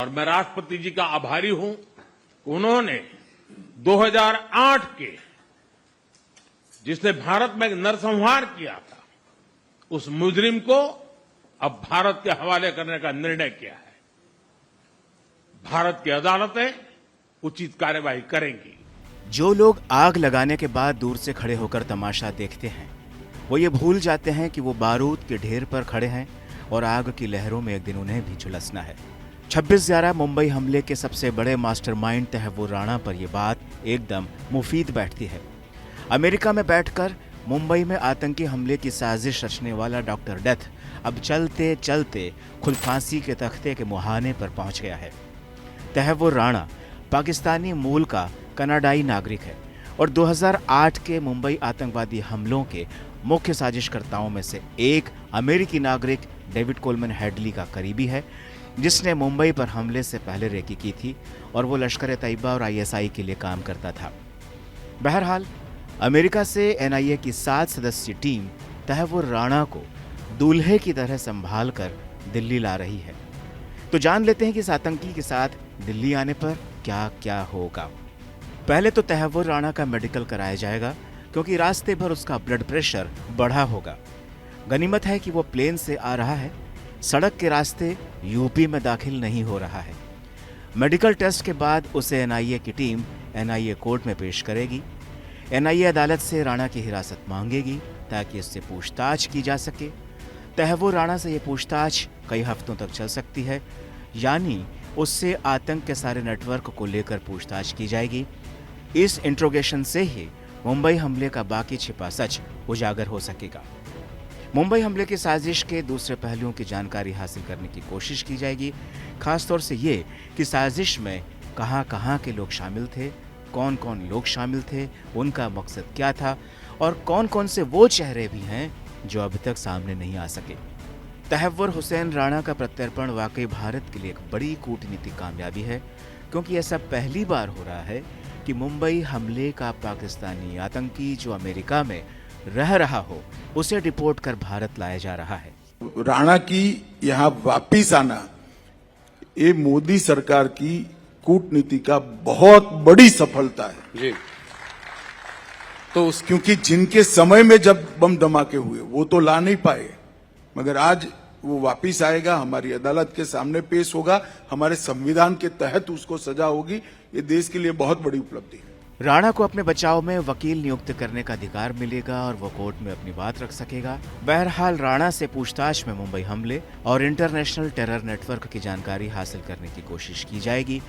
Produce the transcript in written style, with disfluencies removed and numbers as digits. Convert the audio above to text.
और मैं राष्ट्रपति जी का आभारी हूं, उन्होंने 2008 के जिसने भारत में नरसंहार किया था, उस मुजरिम को अब भारत के हवाले करने का निर्णय किया है। भारत की अदालतें उचित कार्यवाही करेंगी। जो लोग आग लगाने के बाद दूर से खड़े होकर तमाशा देखते हैं, वो ये भूल जाते हैं कि वो बारूद के ढेर पर खड़े हैं और आग की लहरों में एक दिन उन्हें भी झुलसना है। 26/11 मुंबई हमले के सबसे बड़े मास्टरमाइंड तैयबुर राणा पर यह बात एकदम मुफीद बैठती है। अमेरिका में बैठकर मुंबई में आतंकी हमले की साजिश रचने वाला डॉक्टर डेथ अब चलते चलते खुद फांसी के तख्ते के मुहाने पर पहुंच गया है। तैयबुर राणा पाकिस्तानी मूल का कनाडाई नागरिक है और 2008 के मुंबई आतंकवादी हमलों के मुख्य साजिशकर्ताओं में से एक अमेरिकी नागरिक डेविड कोलमैन हेडली का करीबी है, जिसने मुंबई पर हमले से पहले रेकी की थी और वो लश्कर तैयबा और ISI के लिए काम करता था। बहरहाल अमेरिका से NIA की 7 सदस्यीय टीम तैयबुर राणा को दूल्हे की तरह संभाल कर दिल्ली ला रही है। तो जान लेते हैं कि इस आतंकी के साथ दिल्ली आने पर क्या क्या होगा। पहले तो तैयबुर राणा का मेडिकल कराया जाएगा, क्योंकि रास्ते भर उसका ब्लड प्रेशर बढ़ा होगा। गनीमत है कि वो प्लेन से आ रहा है, सड़क के रास्ते यूपी में दाखिल नहीं हो रहा है। मेडिकल टेस्ट के बाद उसे NIA की टीम NIA कोर्ट में पेश करेगी। NIA अदालत से राणा की हिरासत मांगेगी ताकि उससे पूछताछ की जा सके। तैयबुर राणा से ये पूछताछ कई हफ्तों तक चल सकती है, यानी उससे आतंक के सारे नेटवर्क को लेकर पूछताछ की जाएगी। इस इंट्रोगेशन से ही मुंबई हमले का बाकी छिपा सच उजागर हो सकेगा। मुंबई हमले की साजिश के दूसरे पहलुओं की जानकारी हासिल करने की कोशिश की जाएगी, खासतौर से ये कि साजिश में कहां-कहां के लोग शामिल थे, कौन-कौन लोग शामिल थे, उनका मकसद क्या था और कौन-कौन से वो चेहरे भी हैं जो अभी तक सामने नहीं आ सके। तैयबुर हुसैन राणा का प्रत्यर्पण वाकई भारत के लिए एक बड़ी कूटनीतिक कामयाबी है, क्योंकि ऐसा पहली बार हो रहा है कि मुंबई हमले का पाकिस्तानी आतंकी जो अमेरिका में रह रहा हो, उसे डिपोर्ट कर भारत लाया जा रहा है। राणा की यहाँ वापिस आना ये मोदी सरकार की कूटनीति का बहुत बड़ी सफलता है जी। तो क्योंकि जिनके समय में जब बम धमाके हुए वो तो ला नहीं पाए, मगर आज वो वापिस आएगा, हमारी अदालत के सामने पेश होगा, हमारे संविधान के तहत उसको सजा होगी। ये देश के लिए बहुत बड़ी उपलब्धि है। राणा को अपने बचाव में वकील नियुक्त करने का अधिकार मिलेगा और वो कोर्ट में अपनी बात रख सकेगा। बहरहाल राणा से पूछताछ में मुंबई हमले और इंटरनेशनल टेरर नेटवर्क की जानकारी हासिल करने की कोशिश की जाएगी।